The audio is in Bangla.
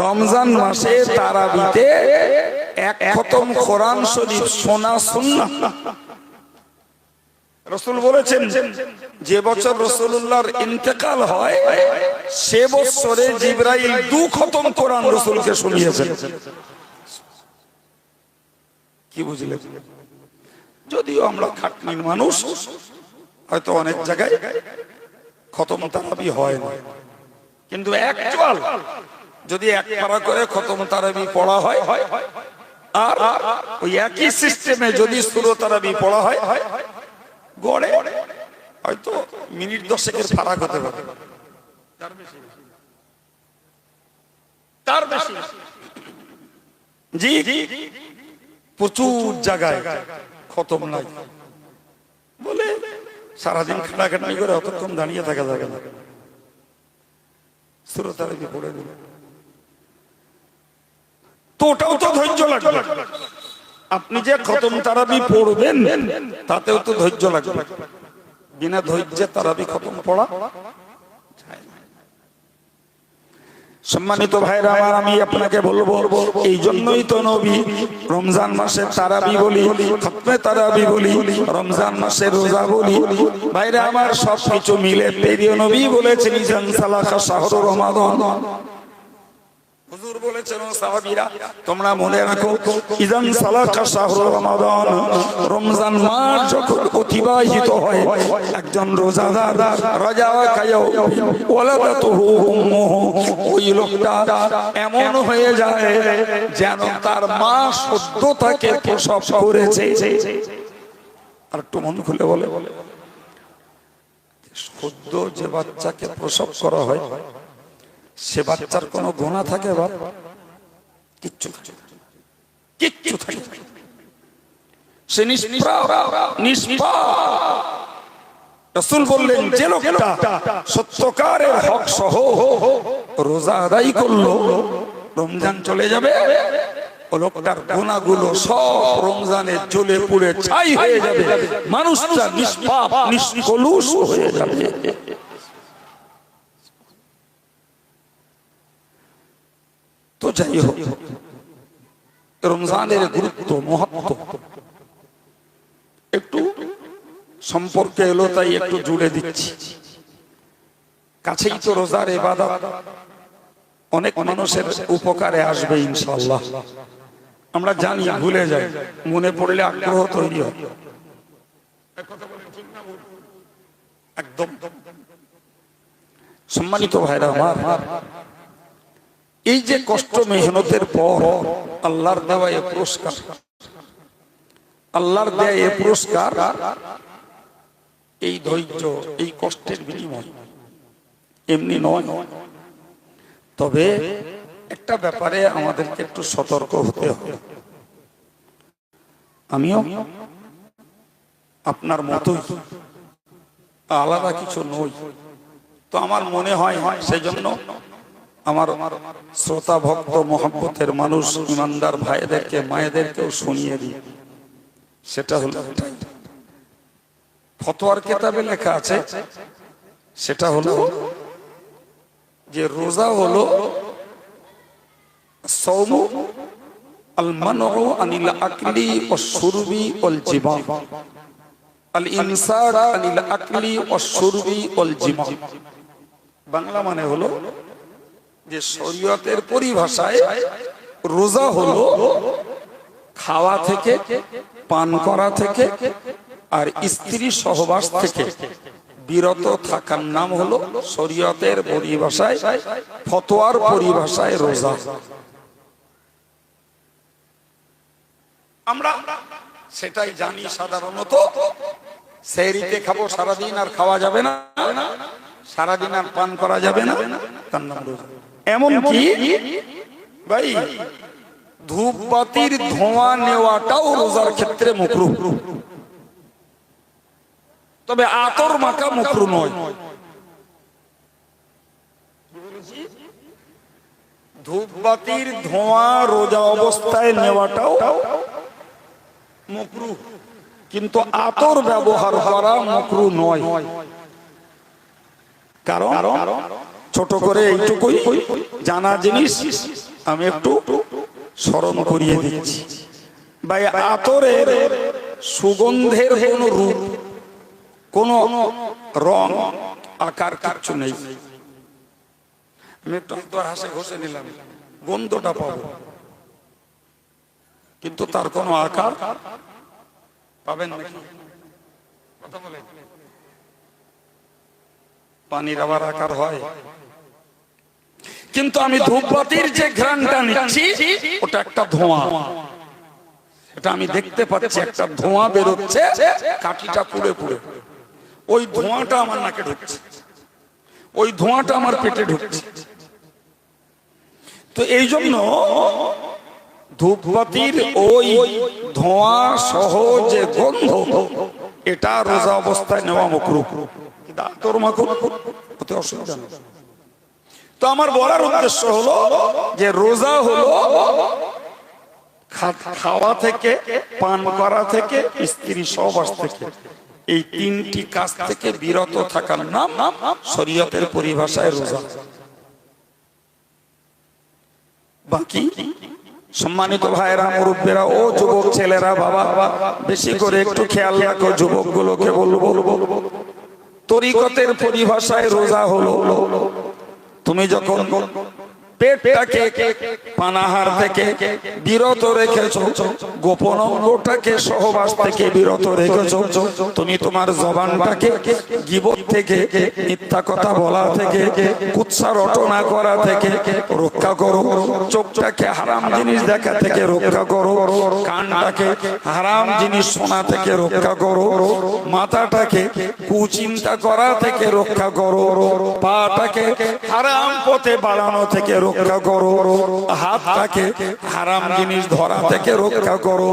রমজান মাসে তারাবিতে এক খতম কোরআন শরীফ শোনা সুন্নাহ। রাসূল বলেছেন যে বছর রাসূলুল্লাহর ইন্তেকাল হয় সে বছরে জিবরাইল 2 খতম কোরআন রাসূলকে শুনিয়েছেন। কি বুঝলেন? যদিও আমরা খাটনির মানুষ, হয়তো অনেক জায়গায় খতম তারাবি হয় না, কিন্তু অ্যাকচুয়াল যদি এক পারা করে খতম তারাবি পড়া হয় আর ওই একই সিস্টেমে যদি সূরা তারাবি পড়া হয় গড়ে হয়তো মিনিট 10 ফারাক হতে পারে, তার বেশি। জি, প্রচুর জায়গায় খতম নাই বলে সারাদিন খাটাখাটি করে অতক্ষণ দাঁড়িয়ে থাকা যাবে না, সূরা তারাবি পড়ে দিল তো ওটাও তো ধৈর্য লাগবে। আপনি যে খতম তারাবি পড়বেন তাতেও তো ধৈর্য লাগবে, বিনা ধৈর্যে তারাবি খতম পড়া যায় না। সম্মানিত ভাইরা আমার, আমি আপনাকে বলবো এই জন্যই তো নবী রমজান মাসে তারাবি বলি, খতমে তারাবি বলি, রমজান মাসে রোজা বলি। ভাইরা আমার, সব কিছু মিলে প্রিয় নবী বলেছেন ইজান সালাখা শাহরু রমাদান। হুজুর বলেছেন ও সাহাবীরা তোমরা মনে রাখো ইজান সালাখা শাহরু রমাদান, রমজান মাস যখন অতিবাহিত হয় একজন রোজাদার রোজা খায়ও ওয়ালাদাতুহু উম্মুহু, ওই লোকটা এমন হয়ে যায় যেন তার মা সদ্য তাকে প্রসব করেছে। আর একটু মন খুলে বলে, সদ্য যে বাচ্চাকে প্রসব করা হয় সে বাচ্চার কোনো গুনাহ থাকে? কিচ্ছু কিচ্ছু থাকে, সে নিষ্পাপ। রাসূল বললেন যে লোকটা সত্যকারের হক সহ রোজা আদায় করলো রমজান চলে যাবে, ও লোকটার গুনাহগুলো সব রমজানে জ্বলে পুড়ে ছাই হয়ে যাবে, মানুষটা নিষ্পাপ নিষ্কলুষ হয়ে যাবে। তো যাই হোক, রমজানের গুরুত্ব মহত্ব একটু সম্পর্কে এলো তাই একটু জুড়ে দিচ্ছি। কাছেই তো রোজার ইবাদত, অনেক মানুষের উপকারে আসবে ইনশাআল্লাহ। আমরা জানি, ভুলে যাই, মনে পড়লে আগ্রহ তৈরি হয়। একদম সম্মানিত ভাইরা আমার, এই যে কষ্ট মেহনতের পর আল্লাহর দেওয়া এই পুরস্কার, আল্লাহর দেওয়া এই পুরস্কার, এই ধৈর্য, এই কষ্টের বিনিময় এমনি নয়। তবে একটা ব্যাপারে আমাদেরকে একটু সতর্ক হতে হবে। আমিও আপনার মতোই, আলাদা কিছু নই। তো আমার মনে হয় সেজন্য আমার শ্রোতা ভক্ত মহব্বতের মানুষ ইমানদার ভাইদেরকে মায়েদেরকেও শুনিয়ে দিই। সেটা হলো ফতোয়ার কিতাবে লেখা আছে, সেটা হলো যে রোজা হলো সাওমু আল মানউ আনিল আকলি ওয়াশ শুরবি ওয়াল জিমা, আল ইনসার আনিল আকলি ওয়াশ শুরবি ওয়াল জিমা। বাংলা মানে হলো যে শরীয়তের পরিভাষায় রোজা হলো খাওয়া থেকে, পান করা থেকে আর স্ত্রী সহবাস থেকে বিরত থাকার নাম হলো শরীয়তের পরিভাষায়, ফতোয়ার পরিভাষায় রোজা। আমরা সেটাই জানি সাধারণত। সেহরিতে খাবো সারাদিন আর খাওয়া যাবে না, সারাদিন আর পান করা যাবে না, তার নাম রোজা। এমনকি ভাই ধূপবাতির ধোঁয়া নেওয়াটাও রোজার ক্ষেত্রে মাকরুহ, তবে আতর মাখা মাকরুহ নয়। ধূপবাতির ধোঁয়া রোজা অবস্থায় নেওয়াটাও মাকরুহ, কিন্তু আতর ব্যবহার করা মাকরুহ নয়। কারণ ছোট করে এইটুকুই জানা জিনিস, আমি একটু স্মরণ করিয়ে দিচ্ছি। ভাই আতরের সুগন্ধের কোন রূপ, কোন রং, আকার কিচ্ছু নেই। আমি একটু হাসে ঘষে নিলাম, গন্ধটা পাবো, কিন্তু তার কোনো আকার পাবেন নাকি? কথা বলে, পানির আবার আকার হয়, কিন্তু আমি ধূপবাতির যে ঘ্রাণটা নিচ্ছি ওটা একটা ধোঁয়া। এটা আমি দেখতে পাচ্ছি, একটা ধোঁয়া বেরোচ্ছে কাঠিটা পুড়ে পুড়ে। ওই ধোঁয়াটা আমার নাকে ঢুকছে, ওই ধোঁয়াটা আমার পেটে ঢুকছে। তো এই জন্য ধূপবাতির ওই ধোঁয়া সহ যে গন্ধ, এটা রোজা অবস্থায় নেওয়া মাকরুহ। তোর মাকরুহ হতে অসুবিধা নেই। তো আমার বলার উদ্দেশ্য হলো যে রোজা হলো খাওয়া থেকে, পান করা থেকে, স্ত্রী সহবাস থেকে, এই তিনটি কাজ থেকে বিরত থাকার নাম শরীয়তের পরিভাষায় রোজা। বাকি সম্মানিত ভাইরা, মুরব্বীরা, ও যুবক ছেলেরা, বাবা বেশি করে একটু খেয়াল রাখো, যুবক গুলোকে বলবো, তরিকতের পরিভাষায় রোজা হলো তুমি যখন পেটটাকে পানাহার থেকে বিরত রেখেছো, গোপন অঙ্গটাকে সহবাস থেকে বিরত রেখেছো, তুমি তোমার জবানটাকে গীবত থেকে, মিথ্যা কথা বলা থেকে, কুৎসা রটনা করা থেকে রক্ষা করো, চোখটাকে হারাম জিনিস দেখা থেকে রক্ষা করো, কানটাকে হারাম জিনিস শোনা থেকে রক্ষা করো, মাথাটাকে কুচিন্তা করা থেকে রক্ষা করো, পাটাকে হারাম পথে বাড়ানো থেকে রক্ষা করো, হাতটাকে হারাম জিনিস ধরা থেকে রক্ষা করো।